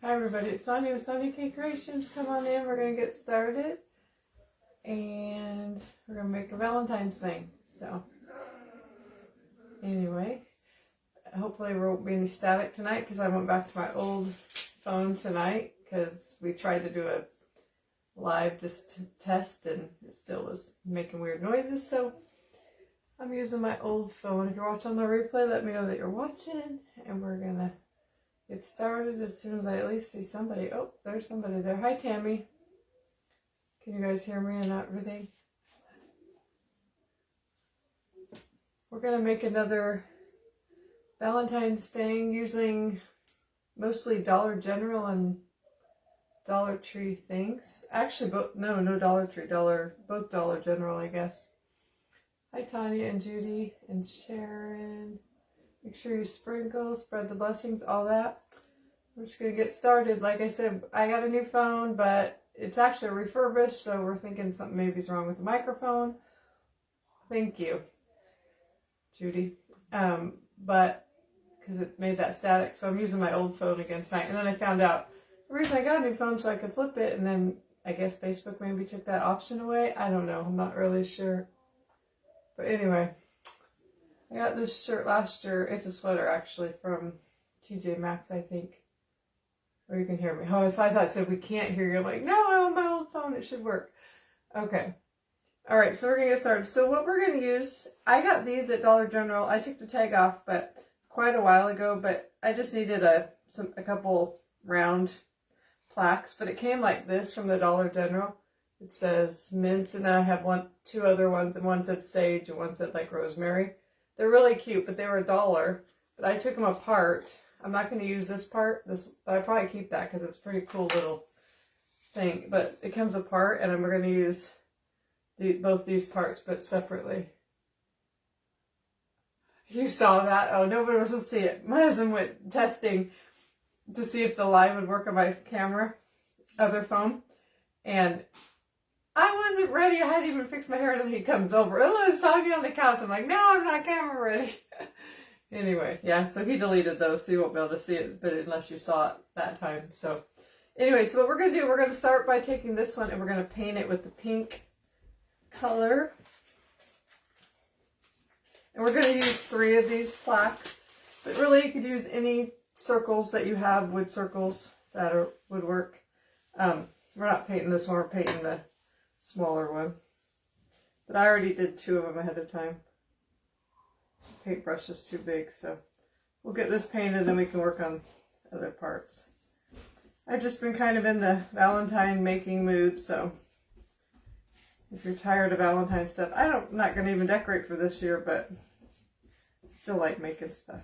Hi everybody, it's Sonia with Sonia K Creations. Come on in, we're going to get started. And we're going to make a Valentine's thing. So, anyway, hopefully there won't be any static tonight because I went back to my old phone tonight because we tried to do a live just to test and it still was making weird noises. So, I'm using my old phone. If you're watching the replay, let me know that you're watching and we're going to get started as soon as I at least see somebody. Oh, there's somebody there. Hi, Tammy. Can you guys hear me and everything? We're going to make another Valentine's thing using mostly Dollar General and Dollar Tree things. Actually, no Dollar Tree, both Dollar General, I guess. Hi, Tanya and Judy and Sharon. Make sure you sprinkle, spread the blessings, all that. We're just going to get started. Like I said, I got a new phone, but it's actually refurbished, so we're thinking something maybe is wrong with the microphone. Thank you, Judy. But because it made that static, so I'm using my old phone again tonight. And then I found out the reason I got a new phone so I could flip it, and then I guess Facebook maybe took that option away. I don't know. I'm not really sure. But anyway, I got this shirt last year. It's a sweater, actually, from TJ Maxx, I think. Or you can hear me. Oh, I thought it said we can't hear you. I'm like, no, I'm on my old phone. It should work. Okay. All right, so we're going to get started. So what we're going to use, I got these at Dollar General. I took the tag off but quite a while ago, but I just needed a couple round plaques. But it came like this from the Dollar General. It says mint, and then I have two other ones, and one said sage, and one said like rosemary. They're really cute, but they were $1. But I took them apart. I'm not going to use this part. I'll probably keep that because it's a pretty cool little thing. But it comes apart, and we're going to use both these parts, but separately. You saw that? Oh, nobody was to see it. My husband went testing to see if the live would work on my camera, other phone, and I wasn't ready. I hadn't even fixed my hair until he comes over. Oh, saw me on the couch. I'm like, no, I'm not camera ready. Anyway, yeah, so he deleted those, so you won't be able to see it, but unless you saw it that time. So anyway, so what we're going to do, we're going to start by taking this one and we're going to paint it with the pink color. And we're going to use 3 of these plaques, but really you could use any circles that you have, wood circles that would work. We're not painting this one, we're painting the smaller one. But I already did 2 of them ahead of time. Paintbrush is too big, so we'll get this painted and we can work on other parts. I've just been kind of in the Valentine making mood, so if you're tired of Valentine stuff, I'm not going to even decorate for this year, but still like making stuff.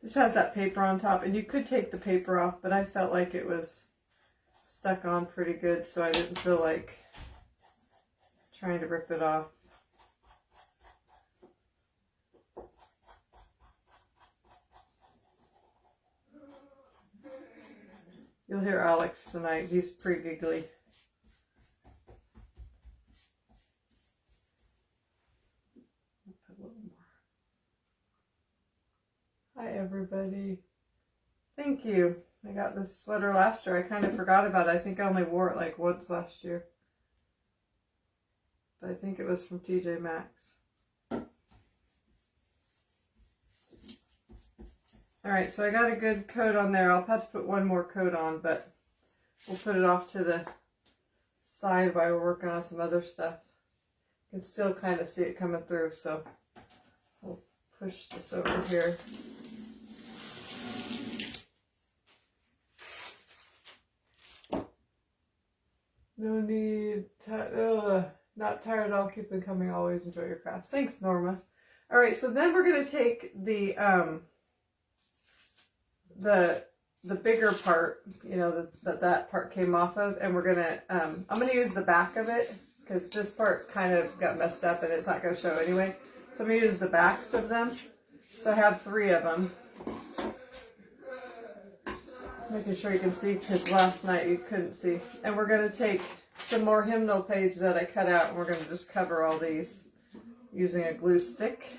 This has that paper on top, and you could take the paper off, but I felt like it was stuck on pretty good, so I didn't feel like trying to rip it off. You'll hear Alex tonight. He's pretty giggly. Put a little more. Hi, everybody. Thank you. I got this sweater last year. I kind of forgot about it. I think I only wore it like once last year. But I think it was from TJ Maxx. Alright, so I got a good coat on there. I'll have to put one more coat on, but we'll put it off to the side while we're working on some other stuff. You can still kind of see it coming through, so we'll push this over here. No need, not tired at all, keep them coming, always enjoy your crafts. Thanks, Norma. Alright, so then we're going to take the bigger part, you know, that part came off of, and we're going to, I'm going to use the back of it, because this part kind of got messed up and it's not going to show anyway. So I'm going to use the backs of them. So I have 3 of them. Making sure you can see, because last night you couldn't see. And we're going to take some more hymnal page that I cut out, and we're going to just cover all these using a glue stick.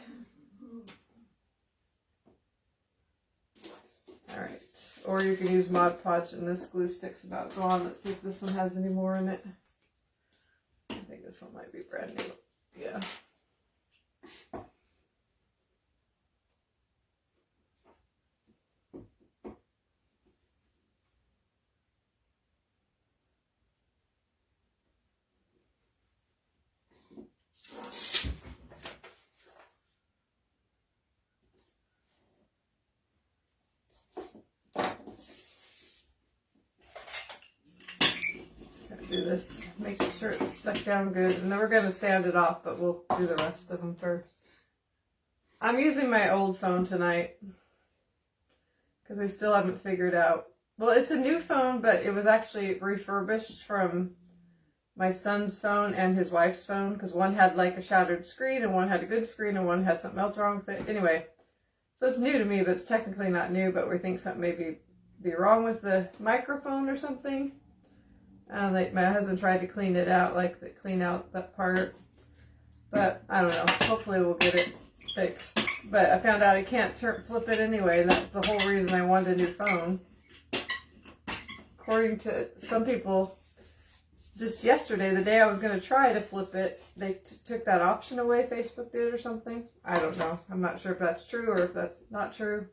or you can use Mod Podge, and this glue stick's about gone. Let's see if this one has any more in it. I think this one might be brand new. Yeah. Do this, make sure it's stuck down good, and then we're going to sand it off, but we'll do the rest of them first. I'm using my old phone tonight because I still haven't figured out. Well, it's a new phone, but it was actually refurbished from my son's phone and his wife's phone, because one had like a shattered screen and one had a good screen and one had something else wrong with it. Anyway, so it's new to me, but it's technically not new, but we think something may be wrong with the microphone or something. My husband tried to clean it out, clean out that part, but I don't know. Hopefully we'll get it fixed. But I found out I can't flip it anyway, and that's the whole reason I wanted a new phone. According to some people, just yesterday, the day I was going to try to flip it, they took that option away. Facebook did or something. I don't know. I'm not sure if that's true or if that's not true.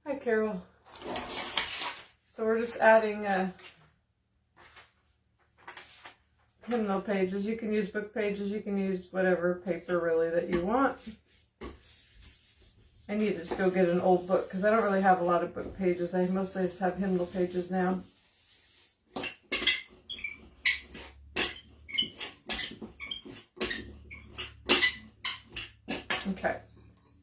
Hi, Carol. So we're just adding hymnal pages. You can use book pages. You can use whatever paper really that you want. I need to just go get an old book because I don't really have a lot of book pages. I mostly just have hymnal pages now. Okay.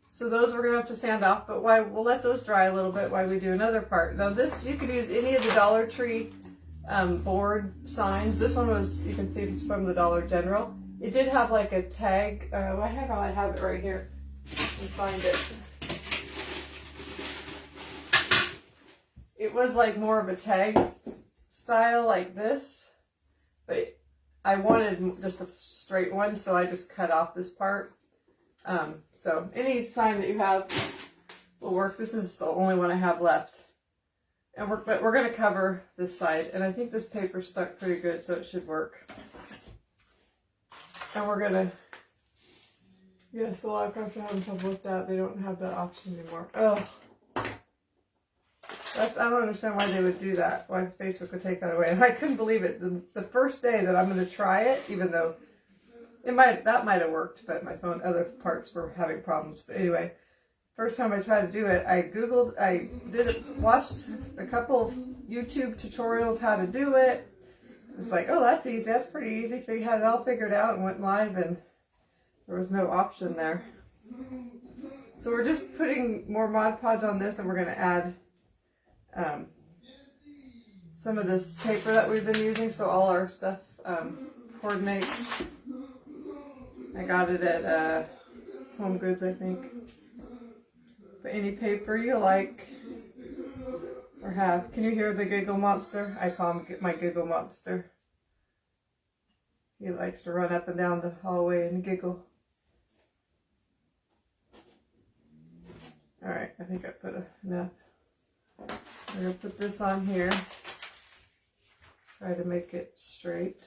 So those we're going to have to sand off, but we'll let those dry a little bit while we do another part. Now this, you could use any of the Dollar Tree board signs. This one was, you can see it's from the Dollar General. It did have like a tag. I have it right here. Let me find it. It was like more of a tag style like this, but I wanted just a straight one, so I just cut off this part. So any sign that you have will work. This is the only one I have left. And but we're going to cover this side. And I think this paper stuck pretty good, so it should work. And we're going to... Yes, a lot of crafts are having trouble with that. They don't have that option anymore. Ugh. I don't understand why they would do that. Why Facebook would take that away. And I couldn't believe it. The first day that I'm going to try it, even though... that might have worked, but my phone, other parts were having problems. But anyway, first time I tried to do it, watched a couple of YouTube tutorials how to do it. It's like, oh, that's easy. That's pretty easy. We had it all figured out and went live, and there was no option there. So we're just putting more Mod Podge on this, and we're going to add some of this paper that we've been using, so all our stuff coordinates. I got it at Home Goods, I think. But any paper you like or have. Can you hear the giggle monster? I call him my giggle monster. He likes to run up and down the hallway and giggle. Alright, I think I put enough. I'm going to put this on here. Try to make it straight.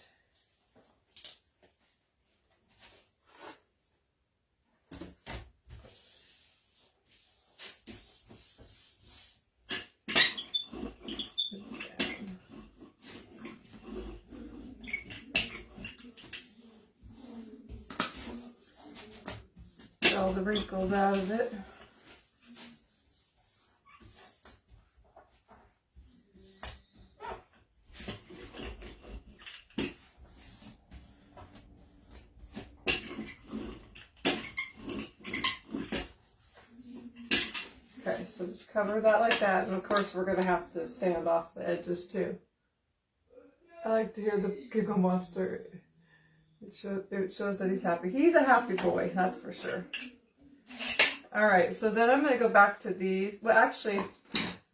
Get all the wrinkles out of it. Okay, so just cover that like that, and of course we're going to have to sand off the edges too. I like to hear the giggle monster. It shows that he's happy. He's a happy boy, that's for sure. All right, so then I'm going to go back to these. Well, actually, I'm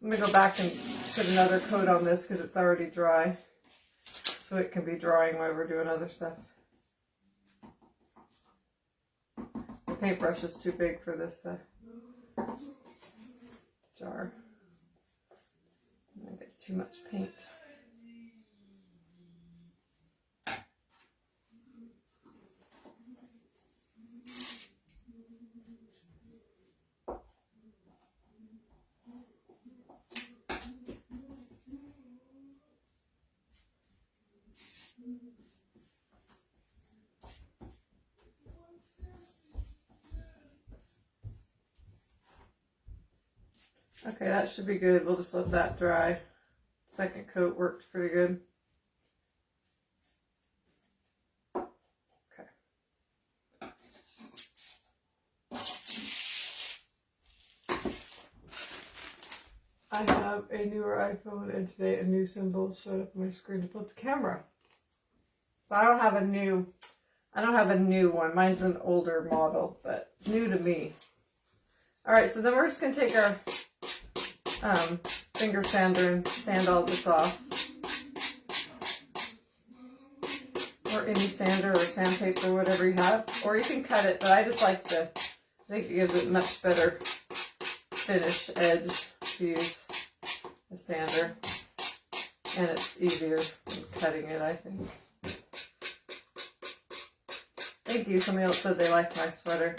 going to go back and put another coat on this because it's already dry. So it can be drying while we're doing other stuff. The paintbrush is too big for this jar. I get too much paint. Okay, that should be good. We'll just let that dry. Second coat worked pretty good. Okay. I have a newer iPhone and today a new symbol showed up on my screen to flip the camera. But I don't have a new one. Mine's an older model, but new to me. Alright, so then we're just going to take our finger sander and sand all this off. Or any sander or sandpaper, whatever you have. Or you can cut it, but I just like I think it gives it much better finish edge to use a sander. And it's easier than cutting it, I think. Thank you. Somebody else said they liked my sweater.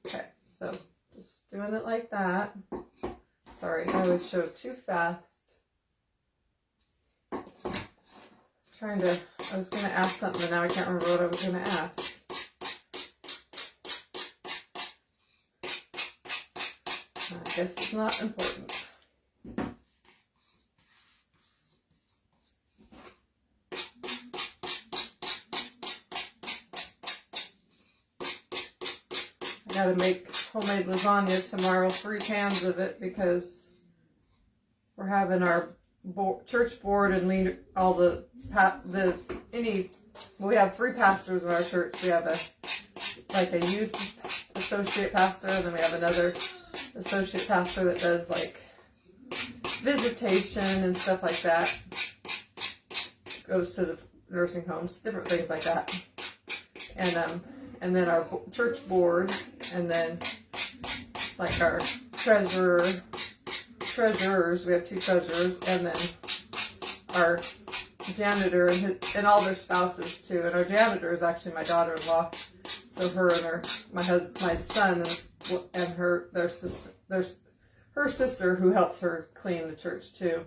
Okay, so just doing it like that. Sorry, I always show too fast. I was going to ask something, but now I can't remember what I was going to ask. I guess it's not important. I gotta make homemade lasagna tomorrow, 3 cans of it, because we're having our church board and lead all we have 3 pastors in our church. We have a youth associate pastor, and then we have another associate pastor that does like visitation and stuff like that. Goes to the nursing homes, different things like that. And then our church board, and then like our treasurers, we have 2 treasurers, and then our janitor and all their spouses too. And our janitor is actually my daughter-in-law. So her and my son and her sister who helps her clean the church too.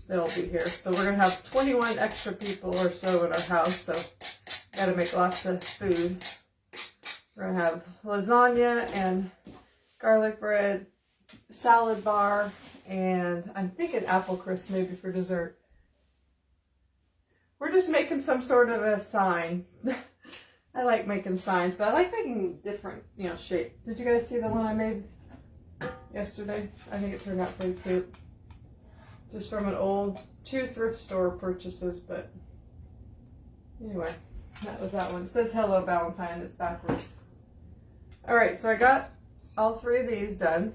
They'll be here. So we're gonna have 21 extra people or so in our house. So gotta make lots of food. We're gonna have lasagna and garlic bread, salad bar, and I'm thinking apple crisp maybe for dessert. We're just making some sort of a sign. I like making signs, but I like making different, shape. Did you guys see the one I made yesterday? I think it turned out pretty cute. Just from 2 thrift store purchases, but anyway, that was that one. It says Hello Valentine, it's backwards. Alright, so I got all 3 of these done.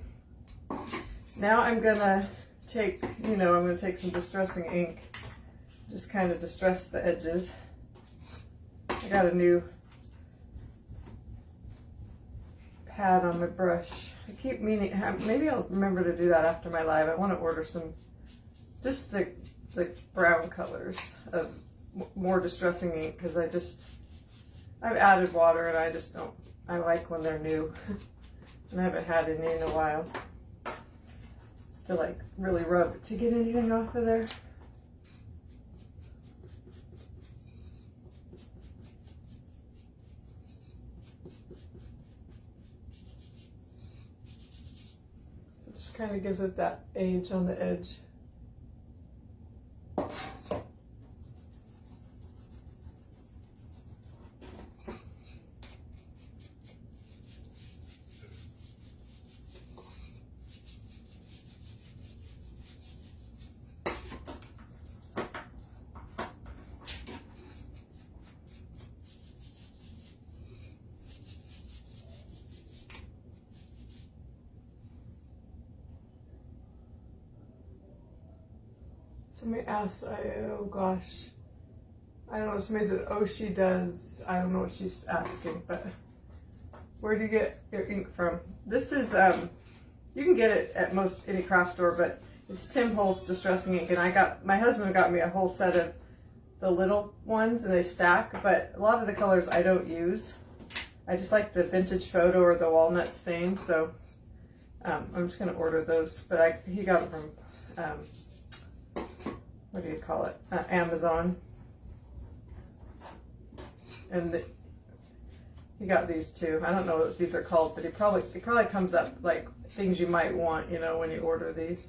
Now I'm gonna take, I'm gonna take some distressing ink. Just kind of distress the edges. I got a new pad on my brush. I keep meaning, maybe I'll remember to do that after my live. I want to order some, just the brown colors of more distressing ink, because I've added water and I like when they're new. And I haven't had any in a while to really rub it to get anything off of there. Just kind of gives it that age on the edge. Somebody asked, oh gosh, I don't know, somebody said, oh, she does. I don't know what she's asking, but where do you get your ink from? This is, you can get it at most any craft store, but it's Tim Holtz Distressing Ink, and my husband got me a whole set of the little ones, and they stack, but a lot of the colors I don't use. I just like the vintage photo or the walnut stain, so I'm just going to order those, but he got it from, what do you call it, Amazon, and he got these too. I don't know what these are called, but it probably comes up like things you might want, you know, when you order these.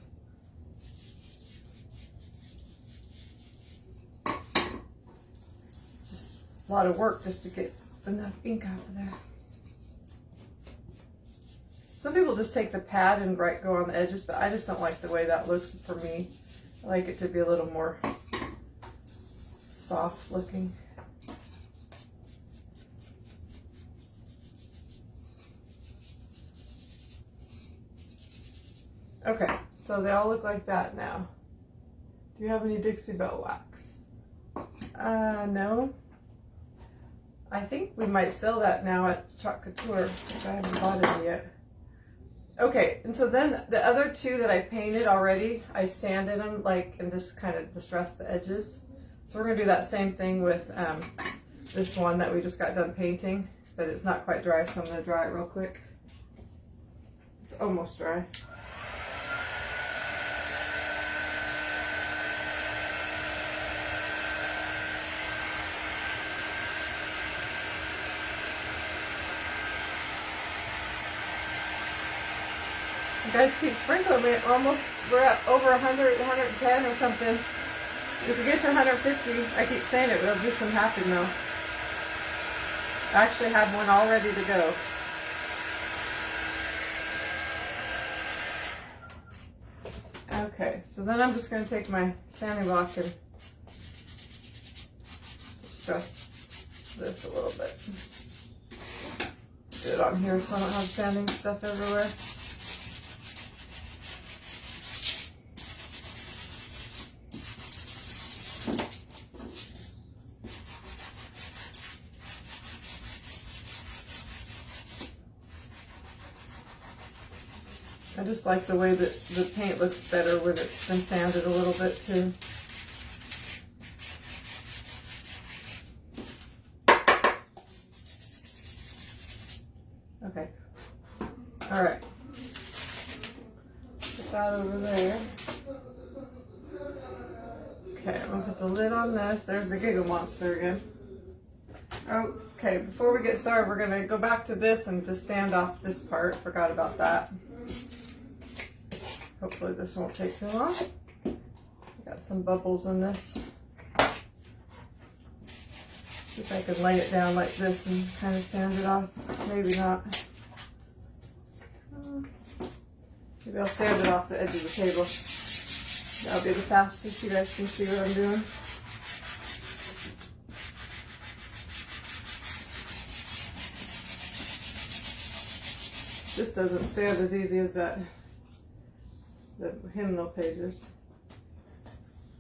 Just a lot of work just to get enough ink out of there. Some people just take the pad and go on the edges, but I just don't like the way that looks for me. I like it to be a little more soft looking. Okay, so they all look like that now. Do you have any Dixie Belle wax? No. I think we might sell that now at Chalk Couture, which I haven't bought it yet. Okay, and so then the other two that I painted already, I sanded them and just kind of distressed the edges. So we're gonna do that same thing with this one that we just got done painting, but it's not quite dry, so I'm gonna dry it real quick. It's almost dry. You guys keep sprinkling me. We're at over 100, 110 or something. If we get to 150, I keep saying it, we'll do some happy meal. I actually have one all ready to go. Okay, so then I'm just going to take my sanding block and distress this a little bit. Do it on here so I don't have sanding stuff everywhere. I just like the way that the paint looks better when it's been sanded a little bit too. Okay. All right. Put that over there. Okay, I'm gonna put the lid on this. There's the Giggle Monster again. Okay, before we get started, we're gonna go back to this and just sand off this part. Forgot about that. Hopefully this won't take too long. Got some bubbles in this. See if I can lay it down like this and kind of sand it off. Maybe not. Maybe I'll sand it off the edge of the table. That'll be the fastest. You guys can see what I'm doing. This doesn't sand as easy as the hymnal pages.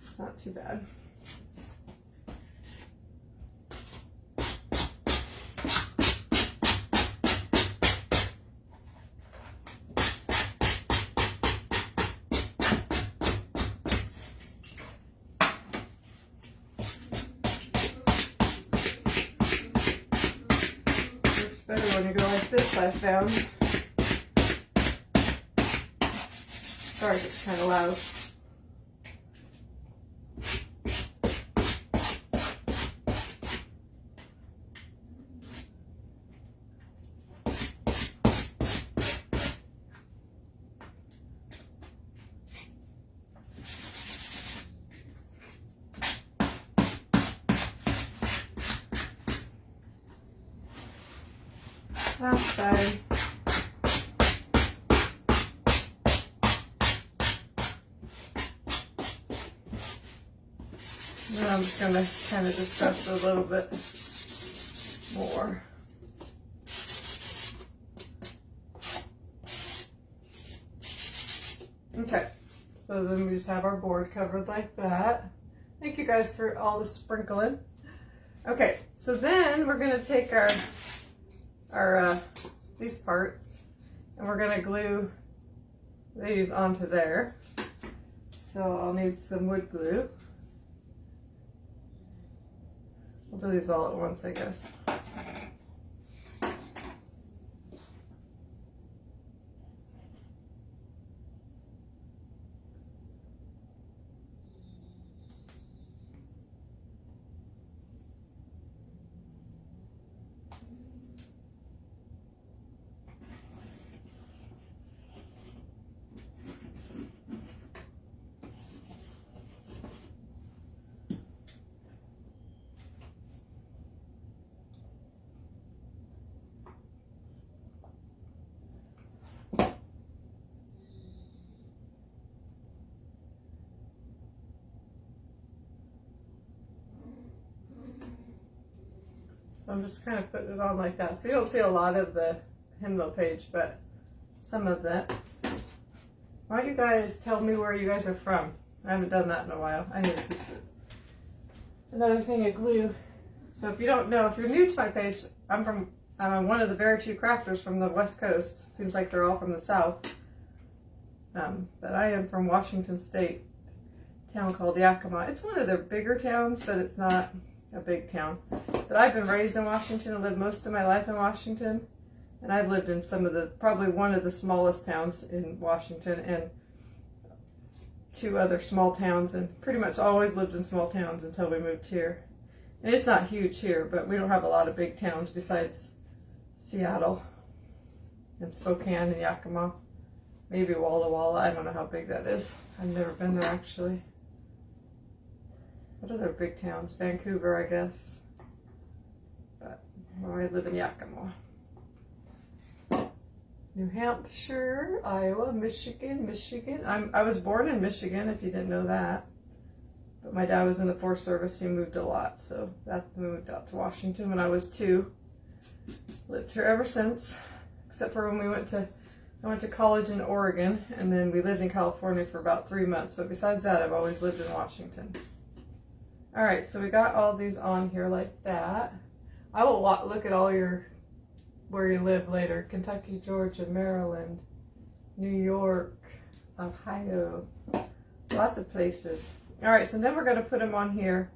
It's not too bad. Works better when you go like this, I found. Sorry if it's kind of loud. Last side. Then I'm just going to kind of discuss a little bit more. Okay, So then we just have our board covered like that. Thank you guys for all the sprinkling. Okay, so then we're gonna take our these parts and we're gonna glue these onto there. So I'll need some wood glue. We'll do these all at once, I guess. So I'm just kind of putting it on like that. So you don't see a lot of the hymnal page, but some of that. Why don't you guys tell me where you guys are from? I haven't done that in a while. I need a piece of another thing of glue. So if you don't know, if you're new to my page, I'm one of the very few crafters from the West Coast. Seems like they're all from the South. But I am from Washington State, a town called Yakima. It's one of their bigger towns, but it's not a big town. But I've been raised in Washington and lived most of my life in Washington. And I've lived in probably one of the smallest towns in Washington and 2 other small towns, and pretty much always lived in small towns until we moved here. And it's not huge here, but we don't have a lot of big towns besides Seattle and Spokane and Yakima. Maybe Walla Walla. I don't know how big that is. I've never been there actually. What other big towns? Vancouver, I guess. But I live in Yakima. New Hampshire, Iowa, Michigan. I was born in Michigan, if you didn't know that. But my dad was in the Forest Service. He moved a lot, so we moved out to Washington when I was 2. Lived here ever since, except for when I went to college in Oregon, and then we lived in California for about 3 months. But besides that, I've always lived in Washington. All right, so we got all these on here like that. I will look at all where you live later. Kentucky, Georgia, Maryland, New York, Ohio, lots of places. All right, so then we're going to put them on here.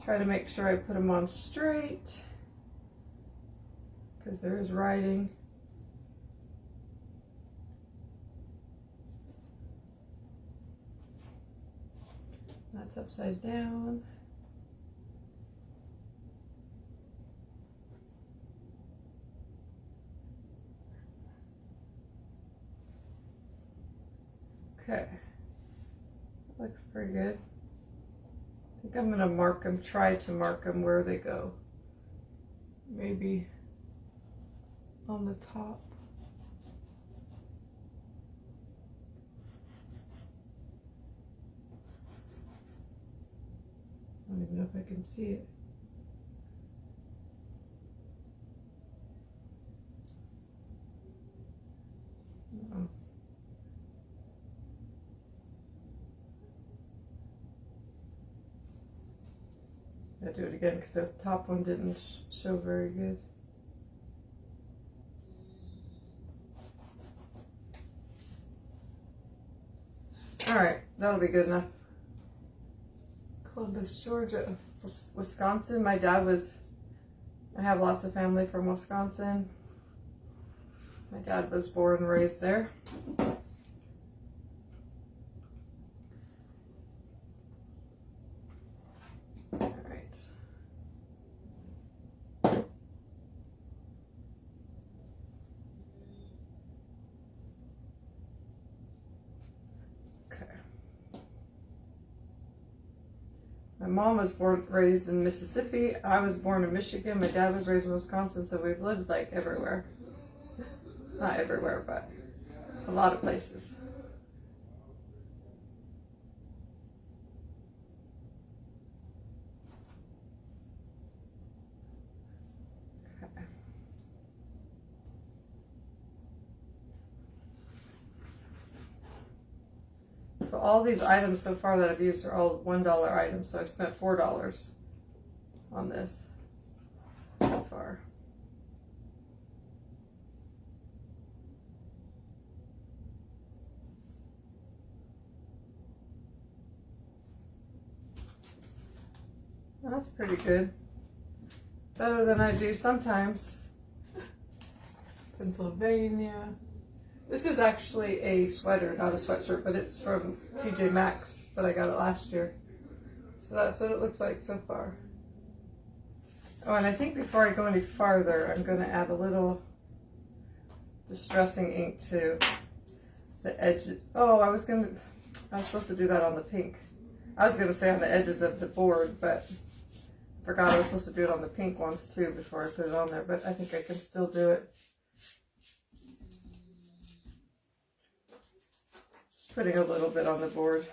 Try to make sure I put them on straight, because there is writing. That's upside down. Okay, looks pretty good. I think I'm gonna mark them, try to mark them where they go. Maybe on the top. I don't even know if I can see it. Uh-oh. I'll do it again because the top one didn't show very good. All right, that'll be good enough. Columbus, Georgia, Wisconsin. I have lots of family from Wisconsin. My dad was born and raised there. My mom was raised in Mississippi. I was born in Michigan. My dad was raised in Wisconsin, so we've lived like everywhere. Not everywhere, but a lot of places. Okay. So all these items so far that I've used are all $1 items, so I've spent $4 on this so far. That's pretty good. Better than I do sometimes. Pennsylvania. This is actually a sweater, not a sweatshirt, but it's from TJ Maxx, but I got it last year. So that's what it looks like so far. Oh, and I think before I go any farther, I'm going to add a little distressing ink to the edges. Oh, I was supposed to do that on the pink. I was going to say on the edges of the board, but forgot I was supposed to do it on the pink ones too before I put it on there, but I think I can still do it. Just putting a little bit on the board.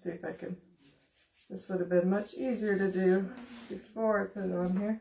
See if I can. This would have been much easier to do before I put it on here.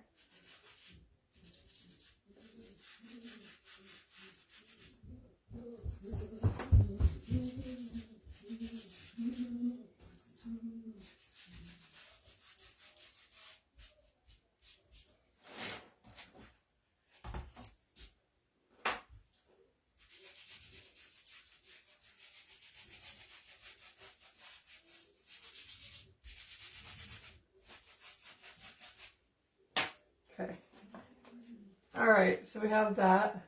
Okay. All right, so we have that.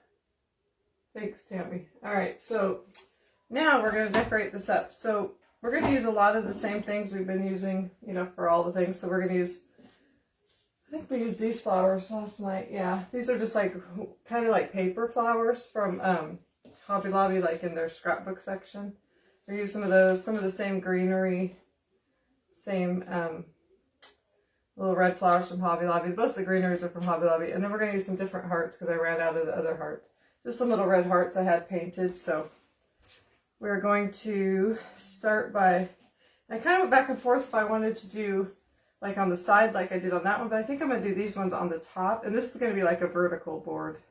Thanks, Tammy. All right, so now we're going to decorate this up. So we're going to use a lot of the same things we've been using, you know, for all the things. So we're going to use, I think we used these flowers last night. Yeah, these are just like kind of like paper flowers from Hobby Lobby, like in their scrapbook section. We use some of those, some of the same greenery, same little red flowers from Hobby Lobby. Most of the greeneries are from Hobby Lobby. And then we're going to use some different hearts because I ran out of the other hearts. Just some little red hearts I had painted. So we're going to start by, I kind of went back and forth if I wanted to do like on the side like I did on that one. But I think I'm going to do these ones on the top. And this is going to be like a vertical board.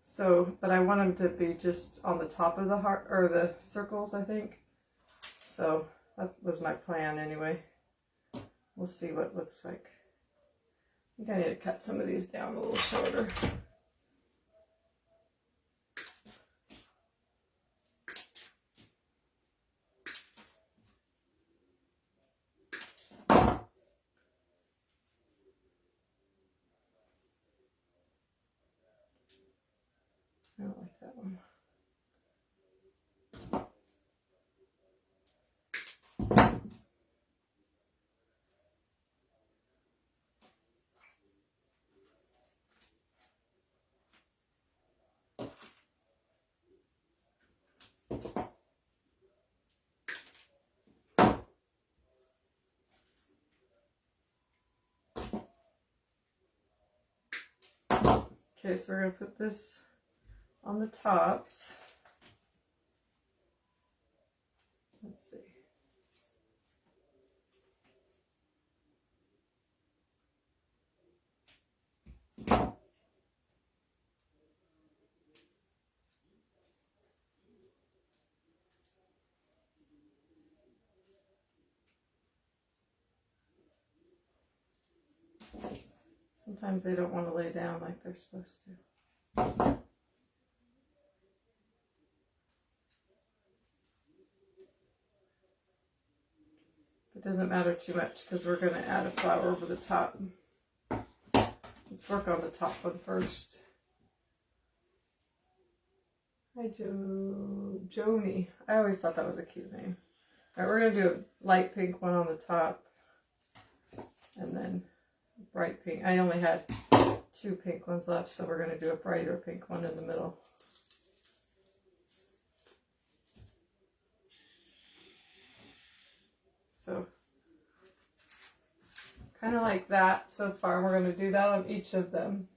So, but I want them to be just on the top of the heart, or the circles, I think. So that was my plan anyway. We'll see what it looks like. I think I need to cut some of these down a little shorter. I don't like that one. Okay, so we're going to put this on the tops. Let's see. Sometimes they don't want to lay down like they're supposed to. It doesn't matter too much because we're going to add a flower over the top. Let's work on the top one first. Hi, Joni. I always thought that was a cute name. All right, we're going to do a light pink one on the top. And then bright pink. I only had 2 pink ones left, so we're going to do a brighter pink one in the middle. So kind of like that so far. We're going to do that on each of them.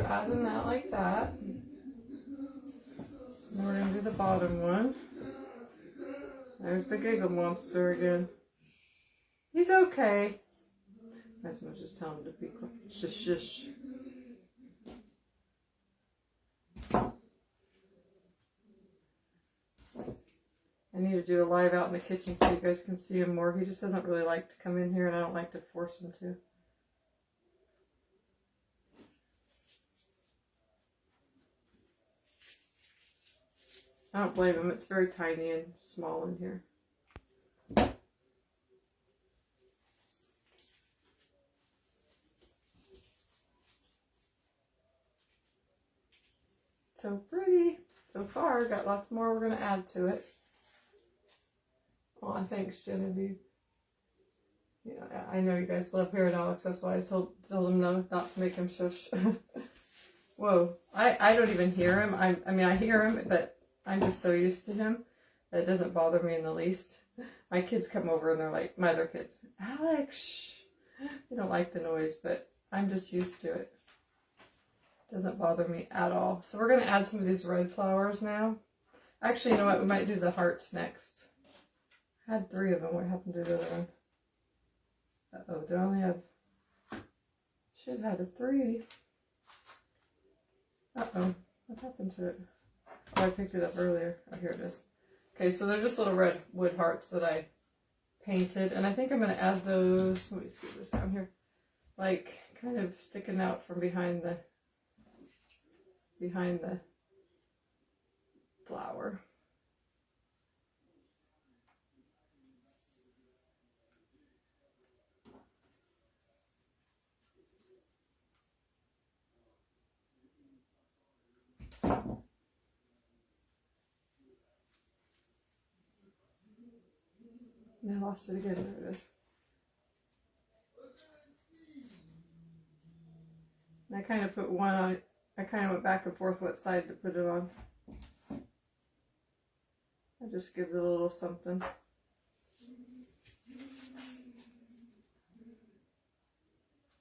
we're adding that like that. Then we're going to do the bottom one. There's the giggle monster again. He's okay. That's much just tell him to be quiet. Shush, shush. I need to do a live out in the kitchen so you guys can see him more. He just doesn't really like to come in here, and I don't like to force him to. I don't blame him. It's very tiny and small in here. So pretty. So far, got lots more we're going to add to it. Well, I think Genevieve. Yeah, I know you guys love hearing Alex. That's why I told him no, not to make him shush. Whoa. I don't even hear him. I mean, I hear him, but I'm just so used to him that it doesn't bother me in the least. My kids come over and they're like, my other kids, Alex, shh. They don't like the noise, but I'm just used to it. Doesn't bother me at all. So we're going to add some of these red flowers now. Actually, you know what? We might do the hearts next. I had 3 of them. What happened to the other one? Uh-oh, do I only have... Should have had a 3. Uh-oh, what happened to it? Oh, I picked it up earlier. Oh, here it is. Okay, so they're just little red wood hearts that I painted. And I think I'm going to add those... Let me scoot this down here. Like, kind of sticking out from behind the flower. And I lost it again. There it is. And I kind of put one on. I kind of went back and forth what side to put it on. That just gives it a little something.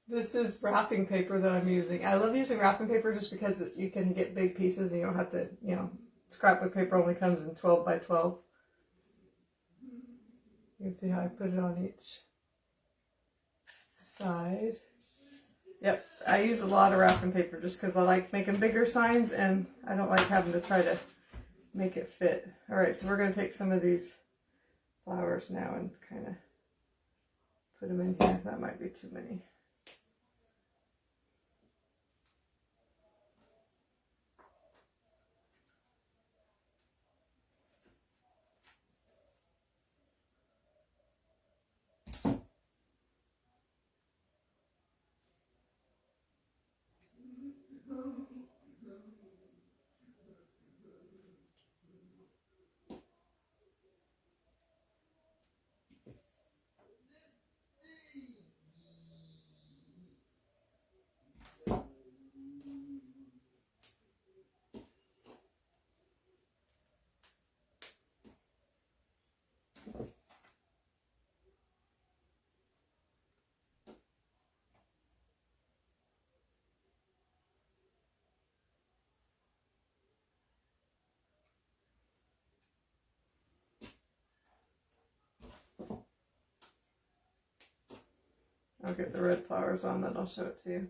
This is wrapping paper that I'm using. I love using wrapping paper just because you can get big pieces and you don't have to, you know, scrapbook paper only comes in 12 by 12. You can see how I put it on each side. Yep, I use a lot of wrapping paper just because I like making bigger signs and I don't like having to try to make it fit. Alright, so we're going to take some of these flowers now and kind of put them in here. That might be too many. I'll get the red flowers on, then I'll show it to you.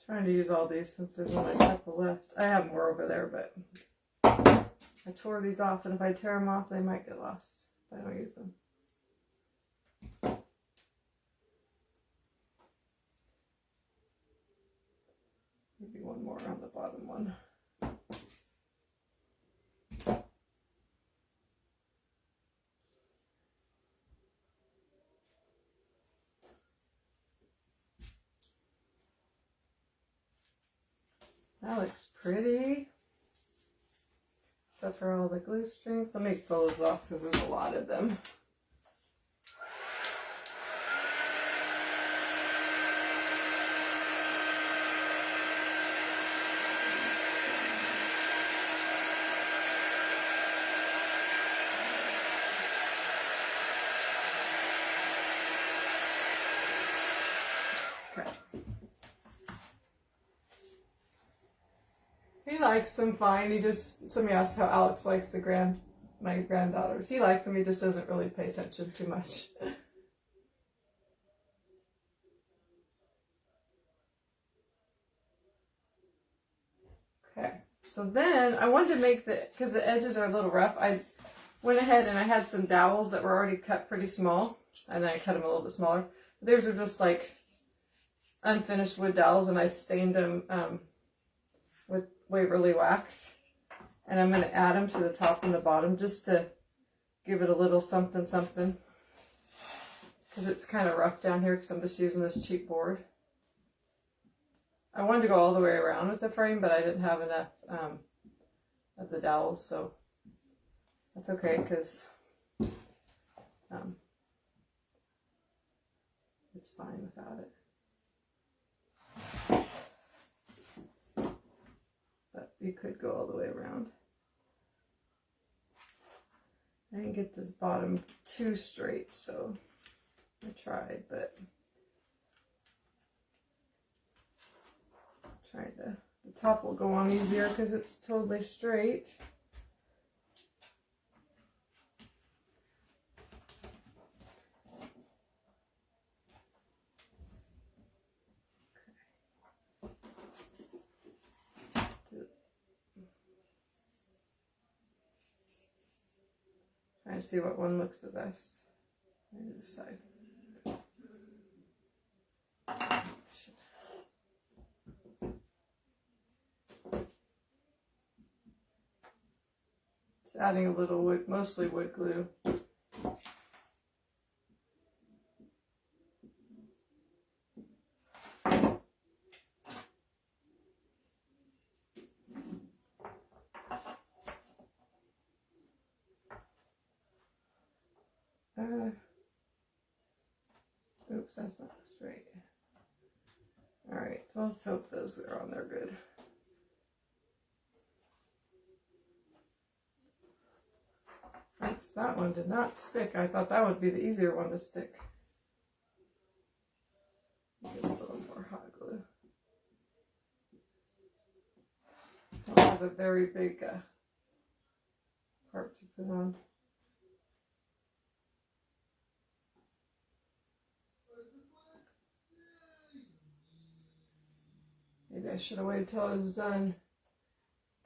Trying to use all these since there's only a couple left. I have more over there, but I tore these off, and if I tear them off, they might get lost if I don't use them. one more on the bottom one. That looks pretty. Except for all the glue strings. Let me pull those off because there's a lot of them. Okay. He likes them fine. He just, somebody asked how Alex likes my granddaughters. He likes them, he just doesn't really pay attention too much. Okay, so then I wanted to make because the edges are a little rough, I went ahead and I had some dowels that were already cut pretty small, and then I cut them a little bit smaller. These are just like unfinished wood dowels, and I stained them with Waverly wax, and I'm going to add them to the top and the bottom just to give it a little something something, because it's kind of rough down here because I'm just using this cheap board. I wanted to go all the way around with the frame, but I didn't have enough of the dowels, so that's okay because it's fine without it. But you could go all the way around. I didn't get this bottom too straight, so I tried, but the top will go on easier because it's totally straight. Trying to see what one looks the best. Maybe this side. Just adding a little wood, mostly wood glue. Oops, that's not straight. Alright, so let's hope those are on there good. Oops, that one did not stick. I thought that would be the easier one to stick. Get a little more hot glue. I have a very big part to put on. Maybe I should have waited till I was done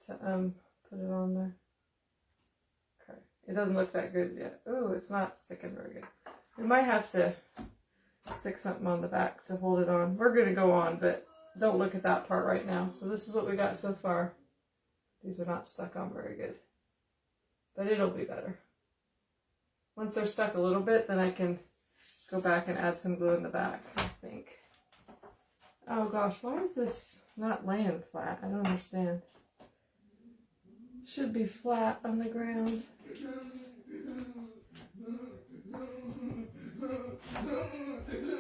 to put it on there. Okay, it doesn't look that good yet. Ooh, it's not sticking very good. We might have to stick something on the back to hold it on. We're going to go on, but don't look at that part right now. So this is what we got so far. These are not stuck on very good, but it'll be better. Once they're stuck a little bit, then I can go back and add some glue in the back, I think. Oh gosh, why is this not laying flat? I don't understand. Should be flat on the ground.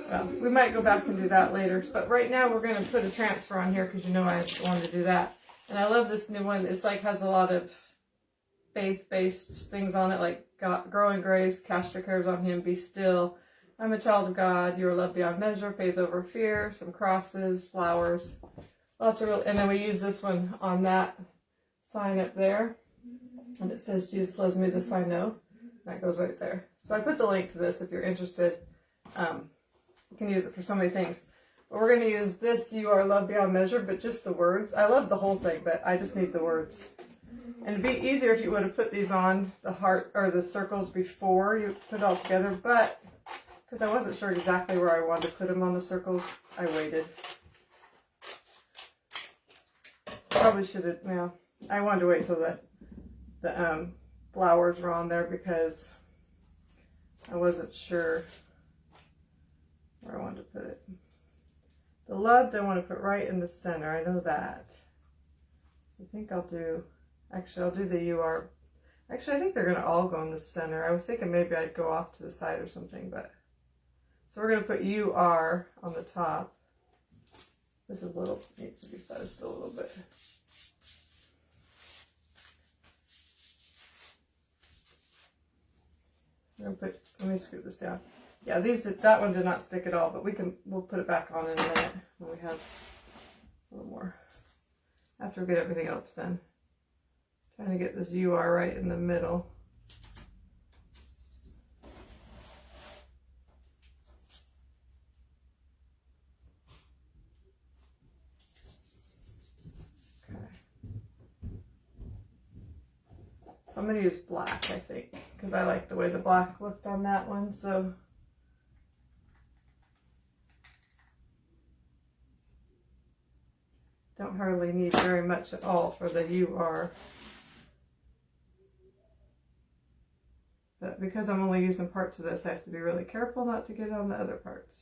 Well, we might go back and do that later, but right now we're going to put a transfer on here because you know I wanted to do that. And I love this new one. It's like has a lot of faith-based things on it, like growing grace, cast your cares on him, be still. I'm a child of God, you are loved beyond measure, faith over fear, some crosses, flowers, lots of and then we use this one on that sign up there. And it says, Jesus loves me, this I know. That goes right there. So I put the link to this if you're interested. You can use it for so many things. But we're going to use this, you are loved beyond measure, but just the words. I love the whole thing, but I just need the words. And it'd be easier if you would have put these on the heart or the circles before you put it all together, but because I wasn't sure exactly where I wanted to put them on the circles, I waited. Probably should have, well, I wanted to wait till the flowers were on there because I wasn't sure where I wanted to put it. The love I want to put right in the center. I know that. I think I'll do, actually I'll do the UR. Actually, I think they're going to all go in the center. I was thinking maybe I'd go off to the side or something, but. So we're going to put UR on the top. This is a little, needs to be fuzzed a little bit. I'm going to put, let me scoot this down. Yeah, that one did not stick at all, but we'll put it back on in a minute when we have a little more. After we get everything else done. Trying to get this UR right in the middle. Okay. So I'm going to use black, I think, because I like the way the black looked on that one, so. Don't hardly need very much at all for the UR. But because I'm only using parts of this, I have to be really careful not to get on the other parts.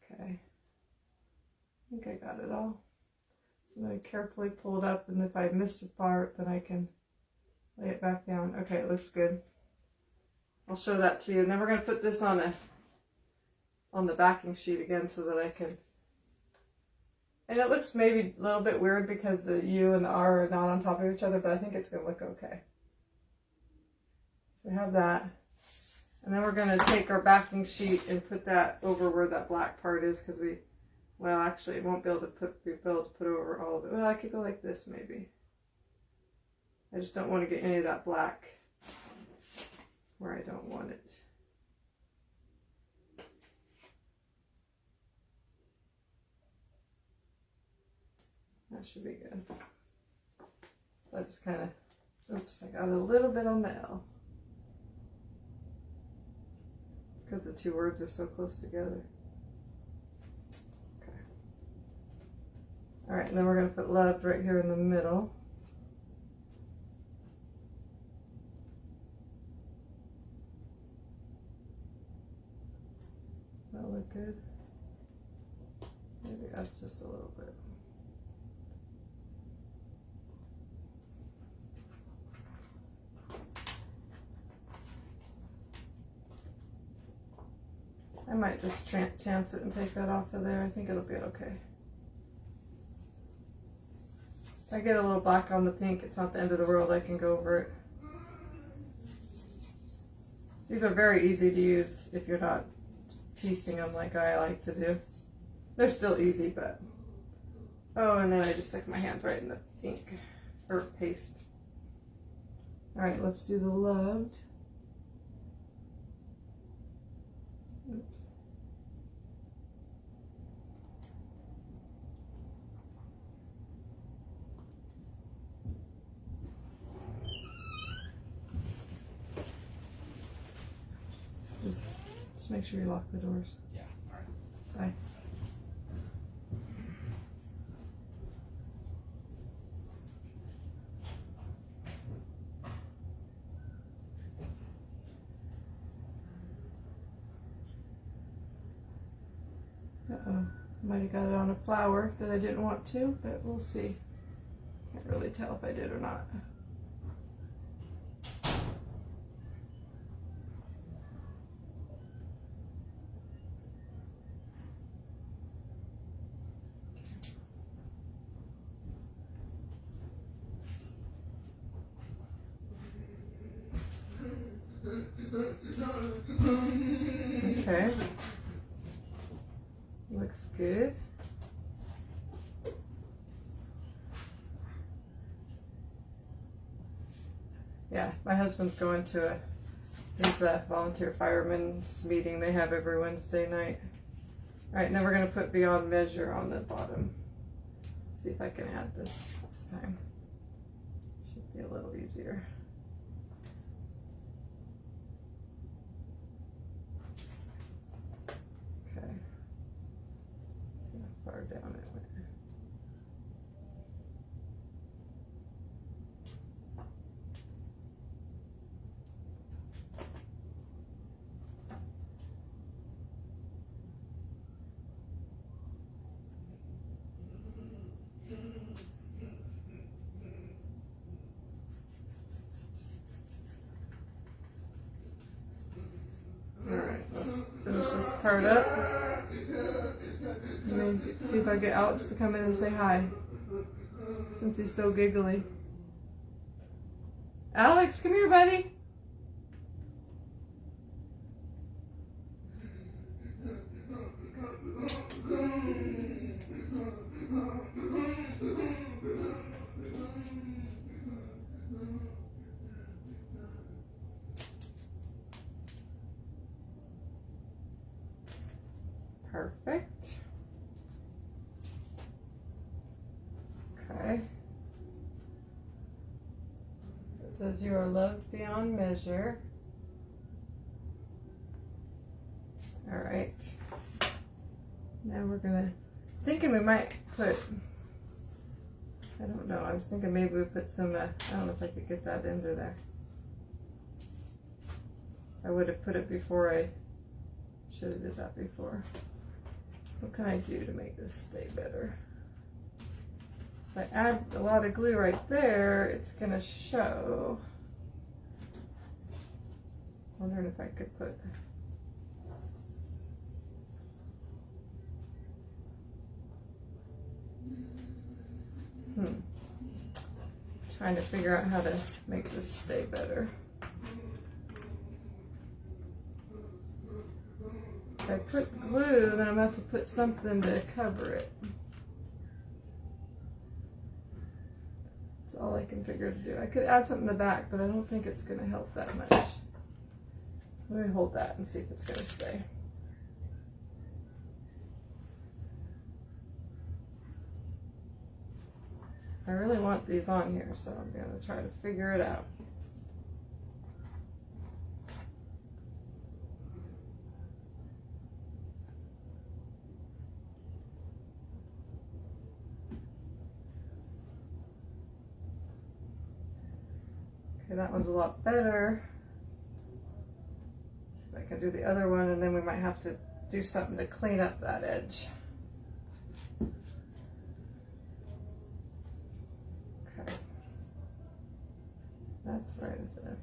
Okay. I think I got it all. So I'm going to carefully pull it up, and if I missed a part, then I can lay it back down. Okay, it looks good. I'll show that to you. And then we're going to put this on the backing sheet again so that I can, and it looks maybe a little bit weird because the U and the R are not on top of each other, but I think it's going to look okay. So we have that. And then we're going to take our backing sheet and put that over where that black part is, because well, actually, it won't be able to put over all of it. Well, I could go like this, maybe. I just don't want to get any of that black where I don't want it. That should be good. So I just kind of, oops, I got a little bit on the L. It's because the two words are so close together. All right, and then we're going to put love right here in the middle. That'll look good. Maybe up just a little bit. I might just chance it and take that off of there. I think it'll be okay. If I get a little black on the pink, it's not the end of the world. I can go over it. These are very easy to use if you're not piecing them like I like to do. They're still easy, but... Oh, and then I just stuck my hands right in the ink, or paste. All right, let's do the loved. Oops. Just make sure you lock the doors. Yeah, all right. Bye. Uh-oh, might have got it on a flower that I didn't want to, but we'll see. Can't really tell if I did or not. Okay. Looks good. Yeah, my husband's going to his volunteer firemen's meeting they have every Wednesday night. All right, now we're going to put Beyond Measure on the bottom. See if I can add this time. Should be a little easier. far down it went. Alright, let's finish this part up. See if I get Alex to come in and say hi, since he's so giggly. Alex, come here, buddy. Perfect. Okay. It says you are loved beyond measure. All right. Now we're thinking we might put, I don't know, I was thinking maybe we put some, I don't know if I could get that into there. I would have put it before, I should have did that before. What can I do to make this stay better? If I add a lot of glue right there, it's gonna show. Wondering if I could put, trying to figure out how to make this stay better. If I put glue, then I'm about to put something to cover it. That's all I can figure to do. I could add something in the back, but I don't think it's going to help that much. Let me hold that and see if it's going to stay. I really want these on here, so I'm going to try to figure it out. Okay, that one's a lot better. See if I can do the other one, and then we might have to do something to clean up that edge. Okay. That's right, is it? Okay.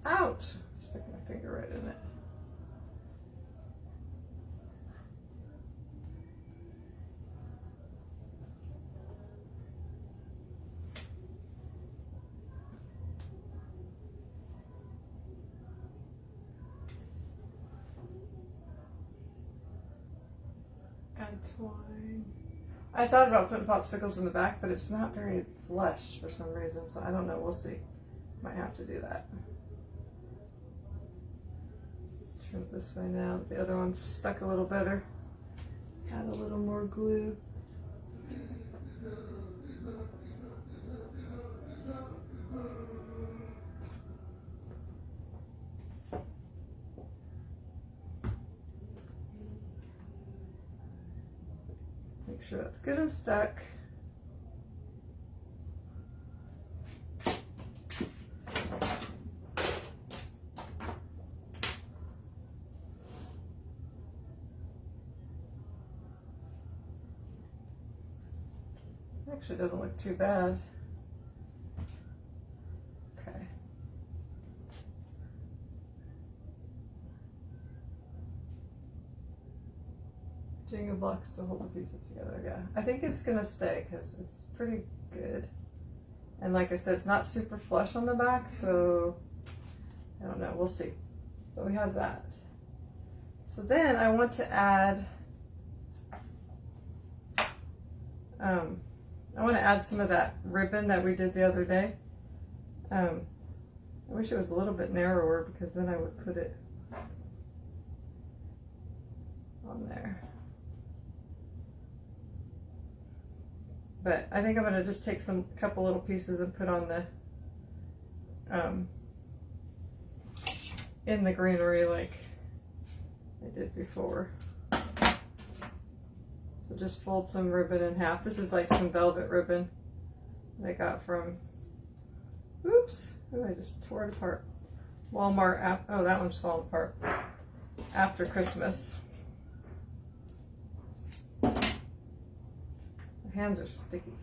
Ouch! Sticking my finger right in it. Add twine. I thought about putting popsicles in the back, but it's not very flush for some reason, so I don't know. We'll see. Might have to do that. Turn it this way now that the other one's stuck a little better. Add a little more glue. Make sure that's good and stuck. Actually, doesn't look too bad. Okay. Jenga blocks to hold the pieces together. Yeah, I think it's gonna stay because it's pretty good. And like I said, it's not super flush on the back, so I don't know. We'll see. But we have that. So then I want to add, some of that ribbon that we did the other day. I wish it was a little bit narrower because then I would put it on there. But I think I'm going to just take a couple little pieces and put on the, in the greenery like I did before. So just fold some ribbon in half. This is like some velvet ribbon that I got from, oops, oh, I just tore it apart. Walmart, oh, that one's falling apart. After Christmas. My hands are sticky.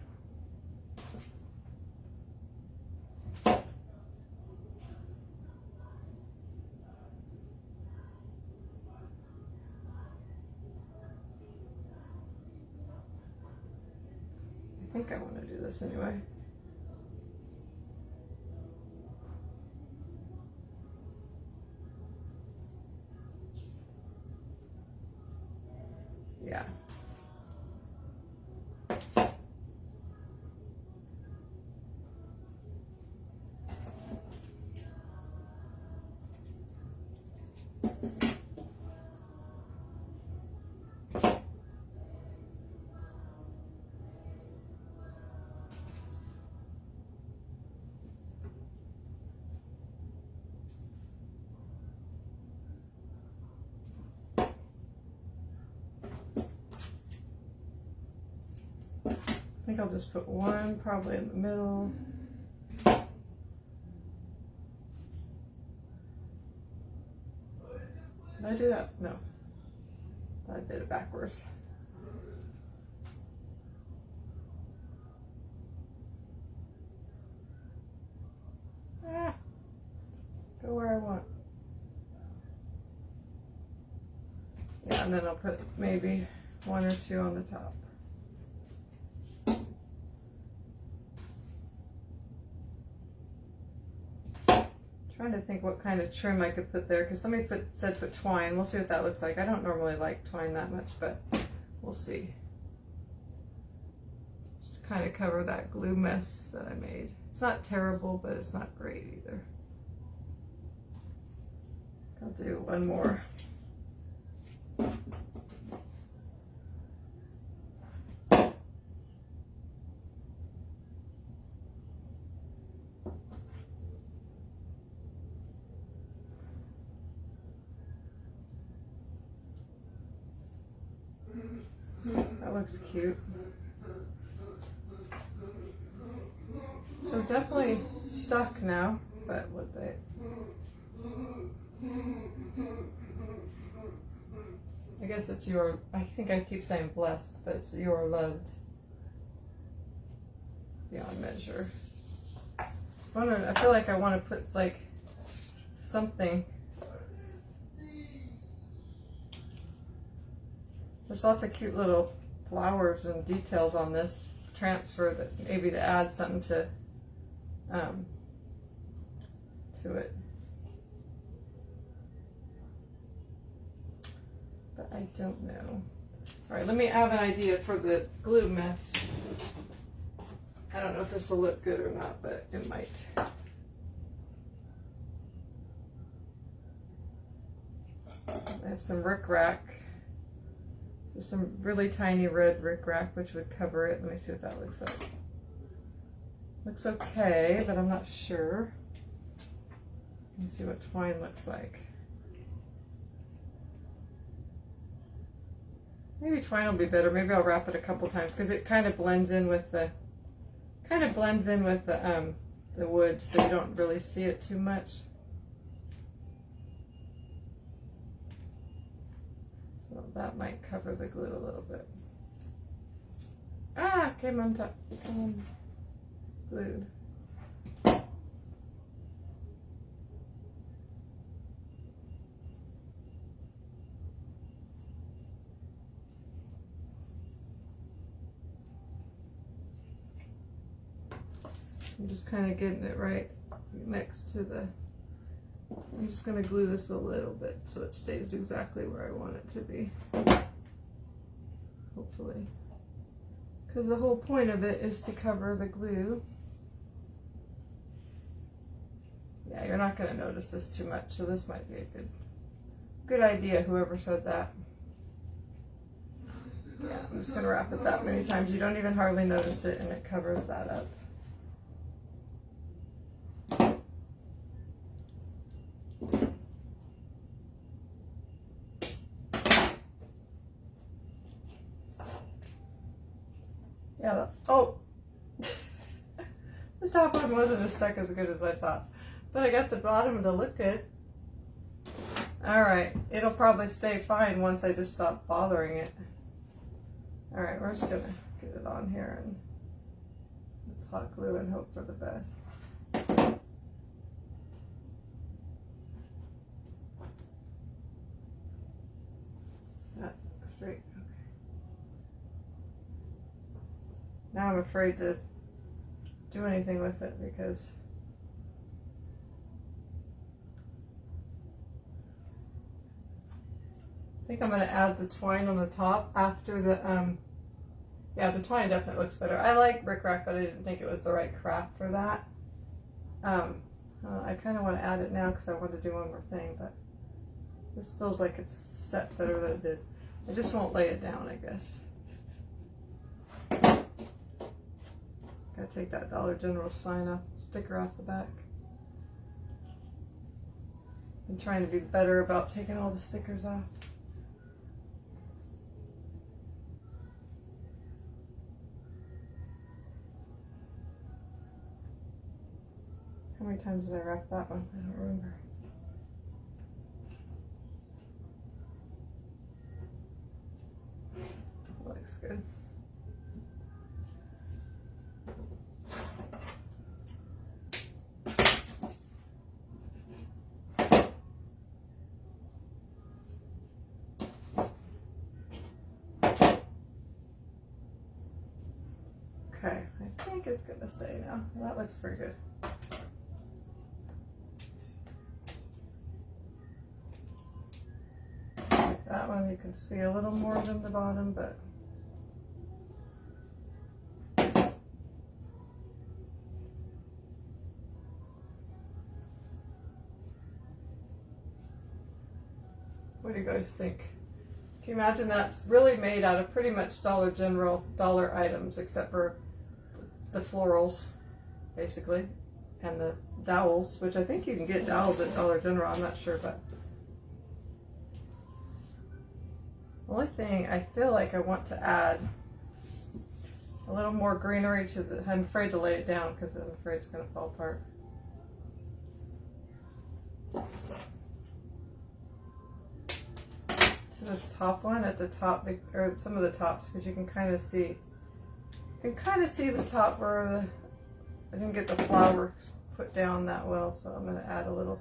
I think I want to do this anyway. Yeah. I think I'll just put one probably in the middle. Did I do that? No. I did it backwards. Ah, go where I want. Yeah, and then I'll put maybe one or two on the top. Trying to think what kind of trim I could put there, because somebody said put twine. We'll see what that looks like. I don't normally like twine that much, but we'll see. Just to kind of cover that glue mess that I made. It's not terrible, but it's not great either. I'll do one more. That looks cute. So definitely stuck now, but what they... I guess it's your, I think I keep saying blessed, but it's your loved beyond measure. I feel like I want to put like something. There's lots of cute little flowers and details on this transfer that maybe to add something to it. But I don't know. All right, let me have an idea for the glue mess. I don't know if this will look good or not, but it might. I have some rickrack. So some really tiny red rickrack, which would cover it. Let me see what that looks like. Looks okay, but I'm not sure. Let me see what twine looks like. Maybe twine will be better. Maybe I'll wrap it a couple times because it kind of blends in with the the wood, so you don't really see it too much. So that might cover the glue a little bit. Ah, came on top. Came on glued. I'm just kind of getting it right next to the I'm just going to glue this a little bit so it stays exactly where I want it to be. Hopefully. Because the whole point of it is to cover the glue. Yeah, you're not going to notice this too much, so this might be a good idea, whoever said that. Yeah, I'm just going to wrap it that many times. You don't even hardly notice it, and it covers that up. Yeah, oh! The top one wasn't as stuck as good as I thought, but I got the bottom to look good. Alright, it'll probably stay fine once I just stop bothering it. Alright, we're just going to get it on here and let's hot glue and hope for the best. That straight. Okay. Now I'm afraid to do anything with it because I think I'm going to add the twine on the top after the, yeah, the twine definitely looks better. I like rickrack, but I didn't think it was the right craft for that. I kind of want to add it now because I want to do one more thing, but this feels like it's set better than it did. I just won't lay it down, I guess. Gotta take that Dollar General sign off, sticker off the back. I'm trying to be better about taking all the stickers off. How many times did I wrap that one? I don't remember. Looks good. Okay, I think it's gonna stay now. That looks pretty good. That one you can see a little more than the bottom, but what do you guys think? Can you imagine that's really made out of pretty much Dollar General dollar items except for the florals, basically, and the dowels, which I think you can get dowels at Dollar General, I'm not sure, but the only thing I feel like I want to add a little more greenery to the, I'm afraid to lay it down because I'm afraid it's going to fall apart. To this top one at the top, or some of the tops, because you can kind of see, the top where I didn't get the flowers put down that well, so I'm going to add a little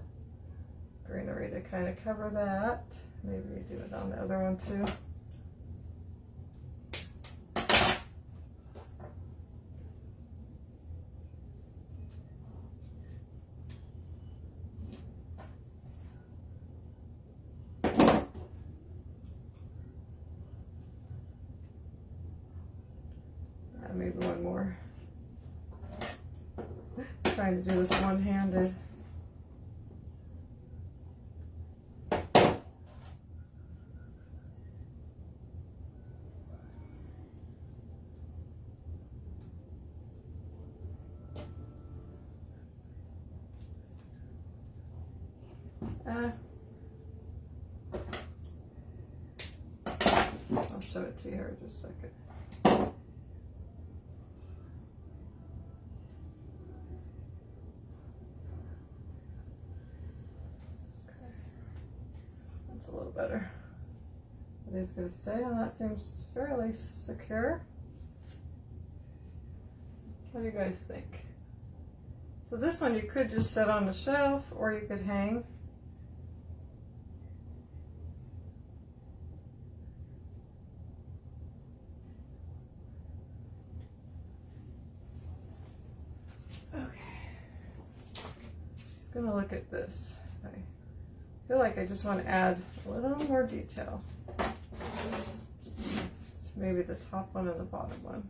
greenery to kind of cover that. Maybe we do it on the other one too. Maybe one more. Trying to do this one-handed. I'll show it to you here in just a second. A little better. It is going to stay, and that seems fairly secure. What do you guys think? So this one you could just set on the shelf, or you could hang. Okay. Just going to look at this. Okay. feel like I just want to add a little more detail. Maybe the top one and the bottom one.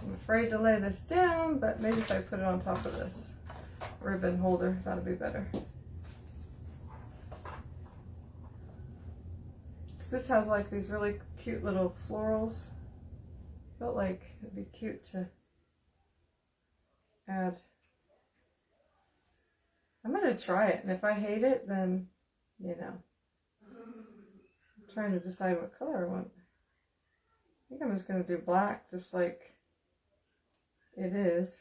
I'm afraid to lay this down, but maybe if I put it on top of this ribbon holder, that'll be better. This has like these really cute little florals. Felt like it'd be cute to add. I'm gonna try it, and if I hate it, then, you know, I'm trying to decide what color I want. I think I'm just gonna do black, just like it is.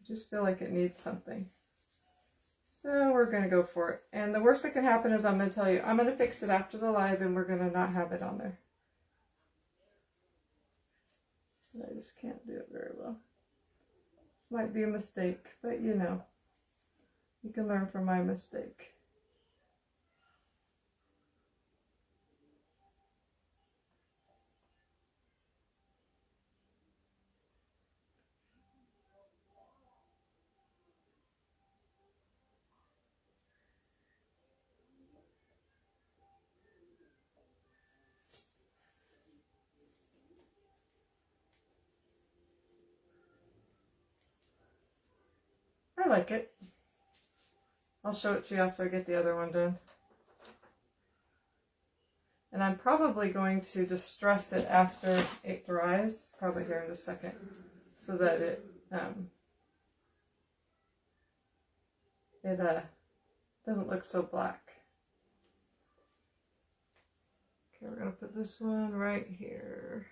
I just feel like it needs something. So we're going to go for it. And the worst that can happen is I'm going to tell you, I'm going to fix it after the live and we're going to not have it on there. But I just can't do it very well. This might be a mistake, but you know, you can learn from my mistake. I like it. I'll show it to you after I get the other one done. And I'm probably going to distress it after it dries, probably here in a second, so that it doesn't look so black. Okay, we're going to put this one right here.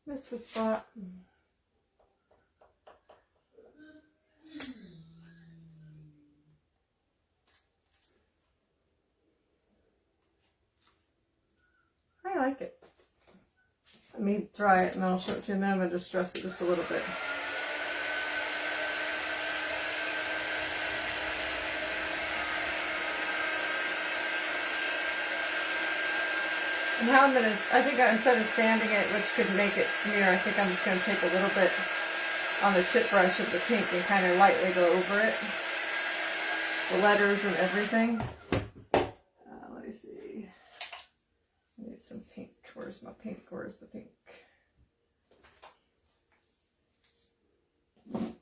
Missed the spot. I like it. Let me dry it and then I'll show it to you, and then I'm going to distress it just a little bit. And how I'm going to, I think instead of sanding it, which could make it smear, I think I'm just going to take a little bit on the chip brush of the pink and kind of lightly go over it. The letters and everything. Let me see. I need some pink. Where's my pink? Where's the pink? So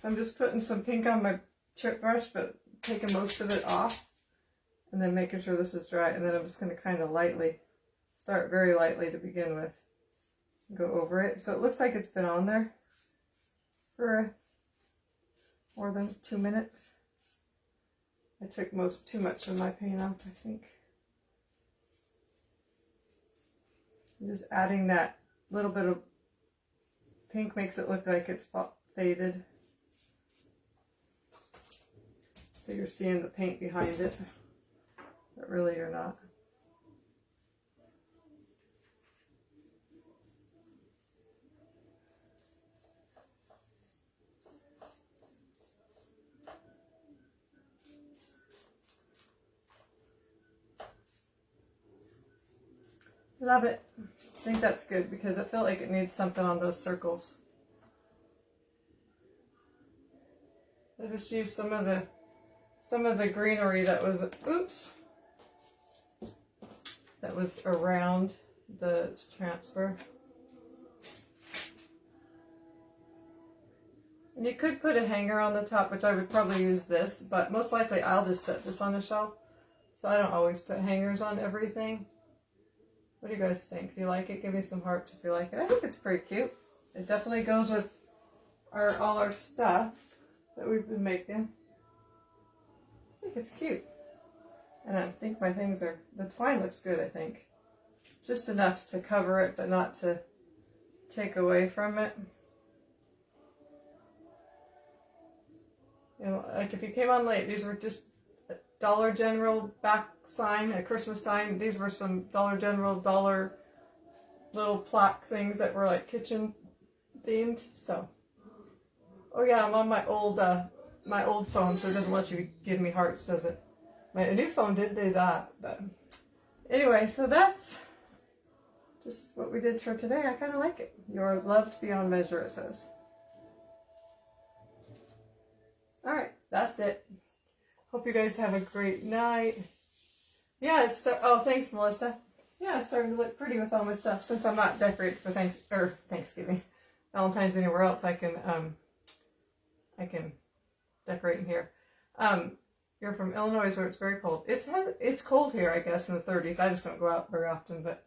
I'm just putting some pink on my chip brush, but taking most of it off and then making sure this is dry, and then I'm just going to kind of lightly start very lightly to begin with, go over it so it looks like it's been on there for more than 2 minutes. I took too much of my paint off, I think. I'm just adding that little bit of pink, makes it look like it's faded. So you're seeing the paint behind it, but really you're not. Love it. I think that's good because I feel like it needs something on those circles. I just used some of the greenery that was, that was around the transfer. And you could put a hanger on the top, which I would probably use this, but most likely I'll just set this on the shelf. So I don't always put hangers on everything. What do you guys think? Do you like it? Give me some hearts if you like it. I think it's pretty cute. It definitely goes with all our stuff that we've been making. think it's cute. And I think my things are, the twine looks good, I think. Just enough to cover it, but not to take away from it. You know, like if you came on late, these were just a Dollar General back sign, a Christmas sign. These were some Dollar General dollar little plaque things that were like kitchen themed. So, oh yeah, I'm on my old phone, so it doesn't let you give me hearts, does it? My new phone did do that, but anyway, so that's just what we did for today. I kind of like it. You're loved beyond measure, it says. All right, that's it. Hope you guys have a great night. Yeah, oh, thanks, Melissa. Yeah, it's starting to look pretty with all my stuff. Since I'm not decorated for Thanksgiving, Valentine's anywhere else, I can decorate in here. You're from Illinois, where it's very cold. It's cold here, I guess, in the 30s. I just don't go out very often, but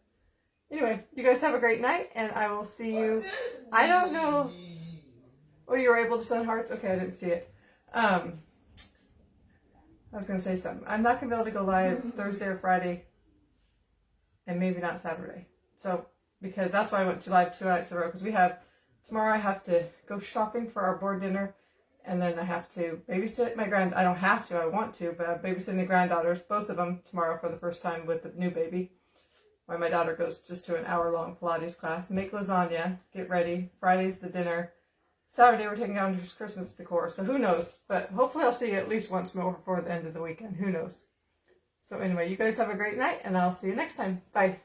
anyway, you guys have a great night, and I will see you. I don't know. Oh, you were able to send hearts? Okay, I didn't see it. I was going to say something. I'm not going to be able to go live Thursday or Friday, and maybe not Saturday. So, because that's why I went to live 2 nights in a row, because tomorrow I have to go shopping for our board dinner, and then I have to babysit I don't have to, I want to, but I'm babysitting the granddaughters, both of them tomorrow for the first time with the new baby. While my daughter goes just to an hour-long Pilates class, make lasagna, get ready. Friday's the dinner. Saturday we're taking down to Christmas decor, so who knows? But hopefully I'll see you at least once more before the end of the weekend. Who knows? So anyway, you guys have a great night, and I'll see you next time. Bye.